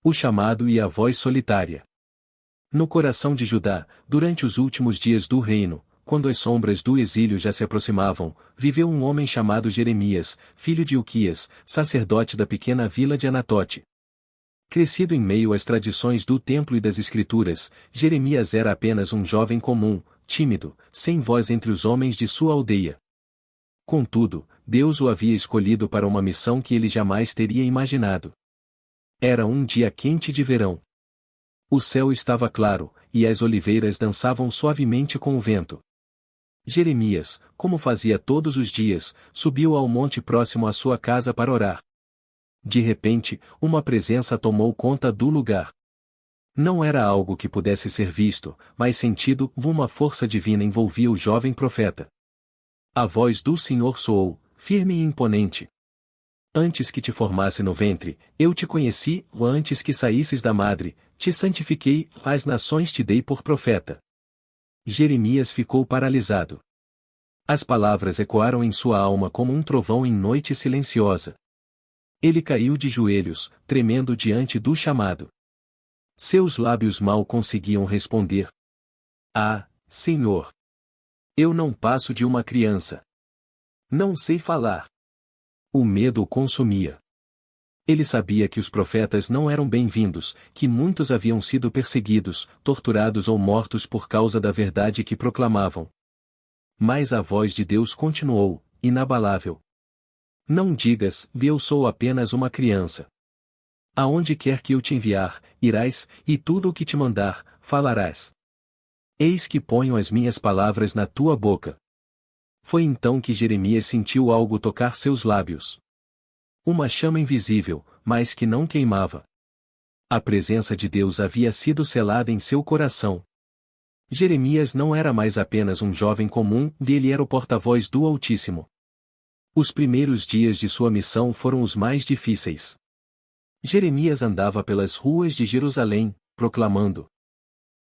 O chamado e a voz solitária. No coração de Judá, durante os últimos dias do reino, quando as sombras do exílio já se aproximavam, viveu um homem chamado Jeremias, filho de Uquias, sacerdote da pequena vila de Anatote. Crescido em meio às tradições do templo e das escrituras, Jeremias era apenas um jovem comum, tímido, sem voz entre os homens de sua aldeia. Contudo, Deus o havia escolhido para uma missão que ele jamais teria imaginado. Era um dia quente de verão. O céu estava claro, e as oliveiras dançavam suavemente com o vento. Jeremias, como fazia todos os dias, subiu ao monte próximo à sua casa para orar. De repente, uma presença tomou conta do lugar. Não era algo que pudesse ser visto, mas sentido, uma força divina envolvia o jovem profeta. A voz do Senhor soou, firme e imponente. Antes que te formasse no ventre, eu te conheci, antes que saísses da madre, te santifiquei, às nações te dei por profeta. Jeremias ficou paralisado. As palavras ecoaram em sua alma como um trovão em noite silenciosa. Ele caiu de joelhos, tremendo diante do chamado. Seus lábios mal conseguiam responder. Ah, Senhor! Eu não passo de uma criança. Não sei falar. O medo o consumia. Ele sabia que os profetas não eram bem-vindos, que muitos haviam sido perseguidos, torturados ou mortos por causa da verdade que proclamavam. Mas a voz de Deus continuou, inabalável. Não digas, eu sou apenas uma criança. Aonde quer que eu te enviar, irás, e tudo o que te mandar, falarás. Eis que ponho as minhas palavras na tua boca. Foi então que Jeremias sentiu algo tocar seus lábios. Uma chama invisível, mas que não queimava. A presença de Deus havia sido selada em seu coração. Jeremias não era mais apenas um jovem comum, ele era o porta-voz do Altíssimo. Os primeiros dias de sua missão foram os mais difíceis. Jeremias andava pelas ruas de Jerusalém, proclamando: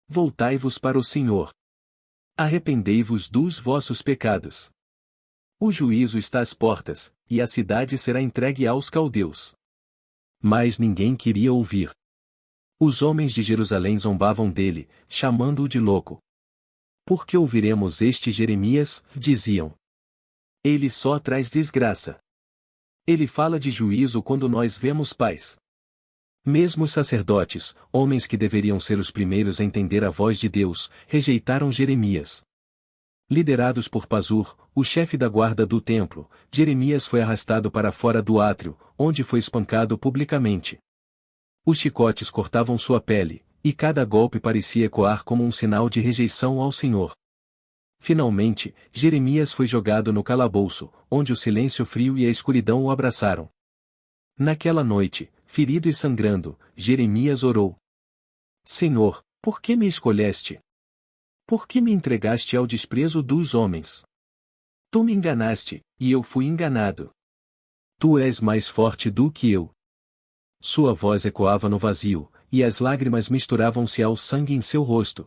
Voltai-vos para o Senhor. Arrependei-vos dos vossos pecados. O juízo está às portas, e a cidade será entregue aos caldeus. Mas ninguém queria ouvir. Os homens de Jerusalém zombavam dele, chamando-o de louco. Por que ouviremos este Jeremias? Diziam. Ele só traz desgraça. Ele fala de juízo quando nós vemos paz. Mesmo os sacerdotes, homens que deveriam ser os primeiros a entender a voz de Deus, rejeitaram Jeremias. Liderados por Pazur, o chefe da guarda do templo, Jeremias foi arrastado para fora do átrio, onde foi espancado publicamente. Os chicotes cortavam sua pele, e cada golpe parecia ecoar como um sinal de rejeição ao Senhor. Finalmente, Jeremias foi jogado no calabouço, onde o silêncio frio e a escuridão o abraçaram. Naquela noite, ferido e sangrando, Jeremias orou: Senhor, por que me escolheste? Por que me entregaste ao desprezo dos homens? Tu me enganaste, e eu fui enganado. Tu és mais forte do que eu. Sua voz ecoava no vazio, e as lágrimas misturavam-se ao sangue em seu rosto.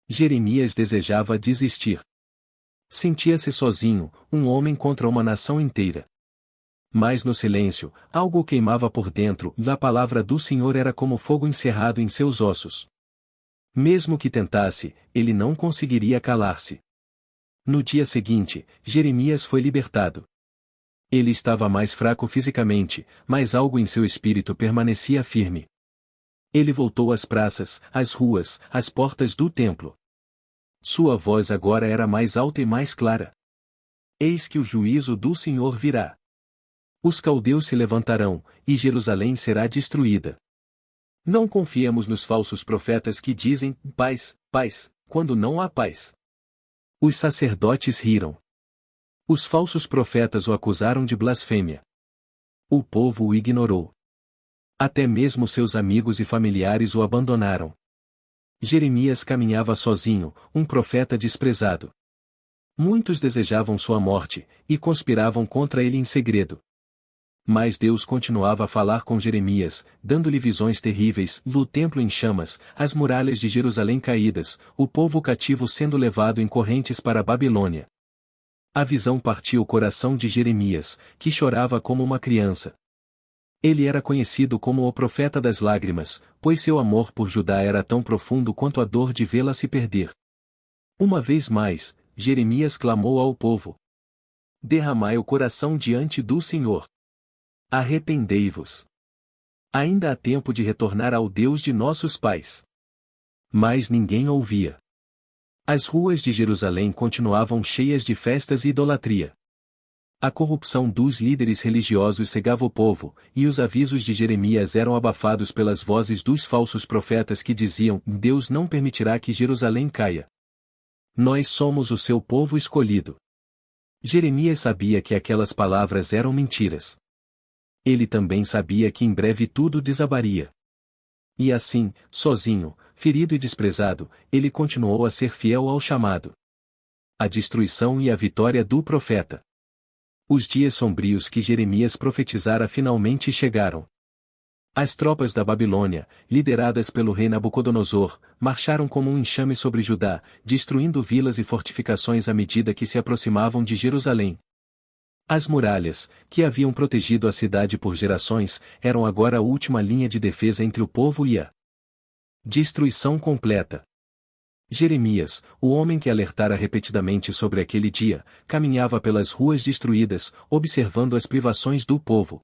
Jeremias desejava desistir. Sentia-se sozinho, um homem contra uma nação inteira. Mas no silêncio, algo queimava por dentro, e a palavra do Senhor era como fogo encerrado em seus ossos. Mesmo que tentasse, ele não conseguiria calar-se. No dia seguinte, Jeremias foi libertado. Ele estava mais fraco fisicamente, mas algo em seu espírito permanecia firme. Ele voltou às praças, às ruas, às portas do templo. Sua voz agora era mais alta e mais clara. Eis que o juízo do Senhor virá. Os caldeus se levantarão, e Jerusalém será destruída. Não confiemos nos falsos profetas que dizem, paz, paz, quando não há paz. Os sacerdotes riram. Os falsos profetas o acusaram de blasfêmia. O povo o ignorou. Até mesmo seus amigos e familiares o abandonaram. Jeremias caminhava sozinho, um profeta desprezado. Muitos desejavam sua morte, e conspiravam contra ele em segredo. Mas Deus continuava a falar com Jeremias, dando-lhe visões terríveis, o templo em chamas, as muralhas de Jerusalém caídas, o povo cativo sendo levado em correntes para a Babilônia. A visão partiu o coração de Jeremias, que chorava como uma criança. Ele era conhecido como o profeta das lágrimas, pois seu amor por Judá era tão profundo quanto a dor de vê-la se perder. Uma vez mais, Jeremias clamou ao povo: derramai o coração diante do Senhor. Arrependei-vos. Ainda há tempo de retornar ao Deus de nossos pais. Mas ninguém ouvia. As ruas de Jerusalém continuavam cheias de festas e idolatria. A corrupção dos líderes religiosos cegava o povo, e os avisos de Jeremias eram abafados pelas vozes dos falsos profetas que diziam: Deus não permitirá que Jerusalém caia. Nós somos o seu povo escolhido. Jeremias sabia que aquelas palavras eram mentiras. Ele também sabia que em breve tudo desabaria. E assim, sozinho, ferido e desprezado, ele continuou a ser fiel ao chamado. A destruição e a vitória do profeta. Os dias sombrios que Jeremias profetizara finalmente chegaram. As tropas da Babilônia, lideradas pelo rei Nabucodonosor, marcharam como um enxame sobre Judá, destruindo vilas e fortificações à medida que se aproximavam de Jerusalém. As muralhas, que haviam protegido a cidade por gerações, eram agora a última linha de defesa entre o povo e a destruição completa. Jeremias, o homem que alertara repetidamente sobre aquele dia, caminhava pelas ruas destruídas, observando as privações do povo.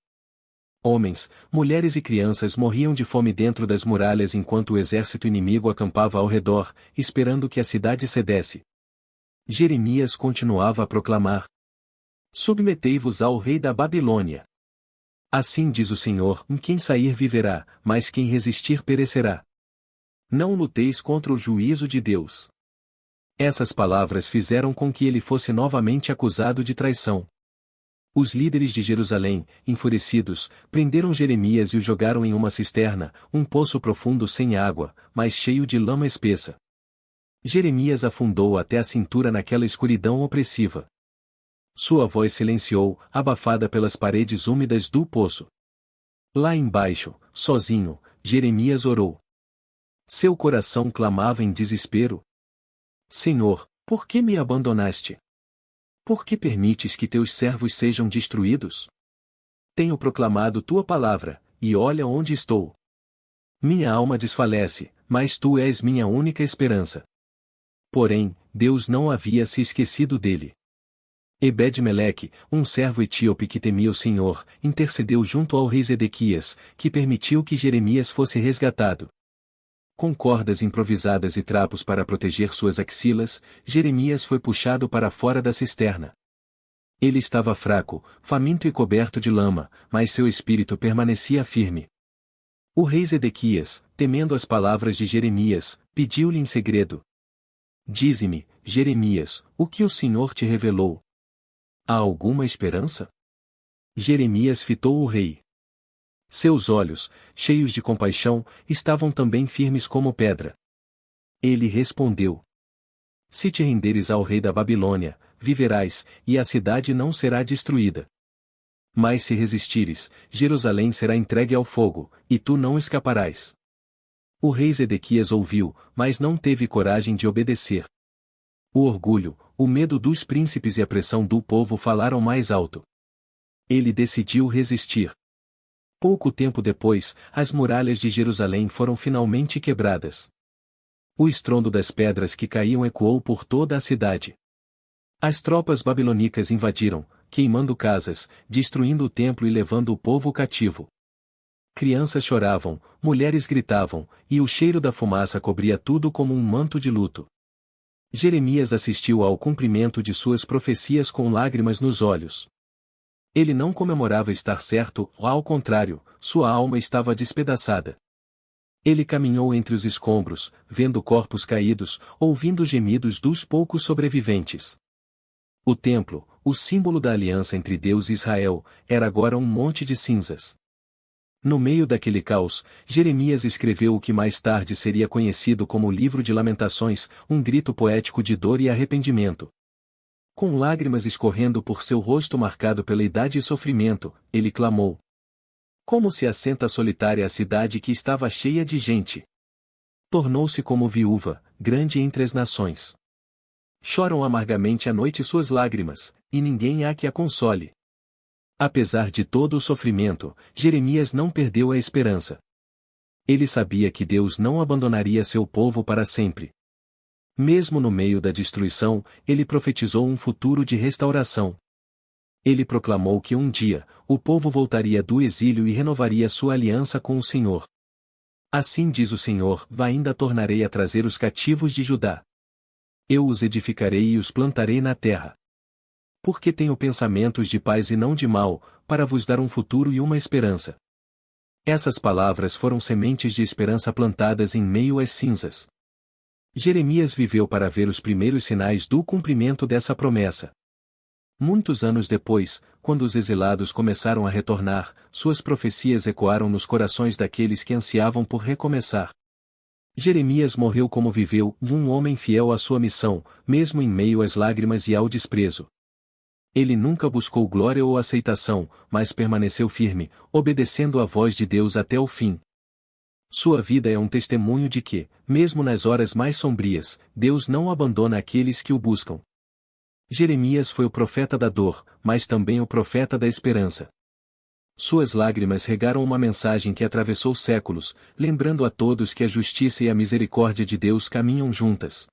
Homens, mulheres e crianças morriam de fome dentro das muralhas enquanto o exército inimigo acampava ao redor, esperando que a cidade cedesse. Jeremias continuava a proclamar: submetei-vos ao rei da Babilônia. Assim diz o Senhor: quem sair viverá, mas quem resistir perecerá. Não luteis contra o juízo de Deus. Essas palavras fizeram com que ele fosse novamente acusado de traição. Os líderes de Jerusalém, enfurecidos, prenderam Jeremias e o jogaram em uma cisterna, um poço profundo sem água, mas cheio de lama espessa. Jeremias afundou até a cintura naquela escuridão opressiva. Sua voz silenciou, abafada pelas paredes úmidas do poço. Lá embaixo, sozinho, Jeremias orou. Seu coração clamava em desespero: Senhor, por que me abandonaste? Por que permites que teus servos sejam destruídos? Tenho proclamado tua palavra, e olha onde estou. Minha alma desfalece, mas tu és minha única esperança. Porém, Deus não havia se esquecido dele. Ebed-Meleque, um servo etíope que temia o Senhor, intercedeu junto ao rei Zedequias, que permitiu que Jeremias fosse resgatado. Com cordas improvisadas e trapos para proteger suas axilas, Jeremias foi puxado para fora da cisterna. Ele estava fraco, faminto e coberto de lama, mas seu espírito permanecia firme. O rei Zedequias, temendo as palavras de Jeremias, pediu-lhe em segredo: dize-me, Jeremias, o que o Senhor te revelou? Há alguma esperança? Jeremias fitou o rei. Seus olhos, cheios de compaixão, estavam também firmes como pedra. Ele respondeu: se te renderes ao rei da Babilônia, viverás, e a cidade não será destruída. Mas se resistires, Jerusalém será entregue ao fogo, e tu não escaparás. O rei Zedequias ouviu, mas não teve coragem de obedecer. O orgulho, o medo dos príncipes e a pressão do povo falaram mais alto. Ele decidiu resistir. Pouco tempo depois, as muralhas de Jerusalém foram finalmente quebradas. O estrondo das pedras que caíam ecoou por toda a cidade. As tropas babilônicas invadiram, queimando casas, destruindo o templo e levando o povo cativo. Crianças choravam, mulheres gritavam, e o cheiro da fumaça cobria tudo como um manto de luto. Jeremias assistiu ao cumprimento de suas profecias com lágrimas nos olhos. Ele não comemorava estar certo, ao contrário, sua alma estava despedaçada. Ele caminhou entre os escombros, vendo corpos caídos, ouvindo gemidos dos poucos sobreviventes. O templo, o símbolo da aliança entre Deus e Israel, era agora um monte de cinzas. No meio daquele caos, Jeremias escreveu o que mais tarde seria conhecido como o Livro de Lamentações, um grito poético de dor e arrependimento. Com lágrimas escorrendo por seu rosto marcado pela idade e sofrimento, ele clamou: como se assenta solitária a cidade que estava cheia de gente. Tornou-se como viúva, grande entre as nações. Choram amargamente à noite suas lágrimas, e ninguém há que a console. Apesar de todo o sofrimento, Jeremias não perdeu a esperança. Ele sabia que Deus não abandonaria seu povo para sempre. Mesmo no meio da destruição, ele profetizou um futuro de restauração. Ele proclamou que um dia, o povo voltaria do exílio e renovaria sua aliança com o Senhor. Assim diz o Senhor: ainda tornarei a trazer os cativos de Judá. Eu os edificarei e os plantarei na terra. Porque tenho pensamentos de paz e não de mal, para vos dar um futuro e uma esperança. Essas palavras foram sementes de esperança plantadas em meio às cinzas. Jeremias viveu para ver os primeiros sinais do cumprimento dessa promessa. Muitos anos depois, quando os exilados começaram a retornar, suas profecias ecoaram nos corações daqueles que ansiavam por recomeçar. Jeremias morreu como viveu, um homem fiel à sua missão, mesmo em meio às lágrimas e ao desprezo. Ele nunca buscou glória ou aceitação, mas permaneceu firme, obedecendo à voz de Deus até o fim. Sua vida é um testemunho de que, mesmo nas horas mais sombrias, Deus não abandona aqueles que o buscam. Jeremias foi o profeta da dor, mas também o profeta da esperança. Suas lágrimas regaram uma mensagem que atravessou séculos, lembrando a todos que a justiça e a misericórdia de Deus caminham juntas.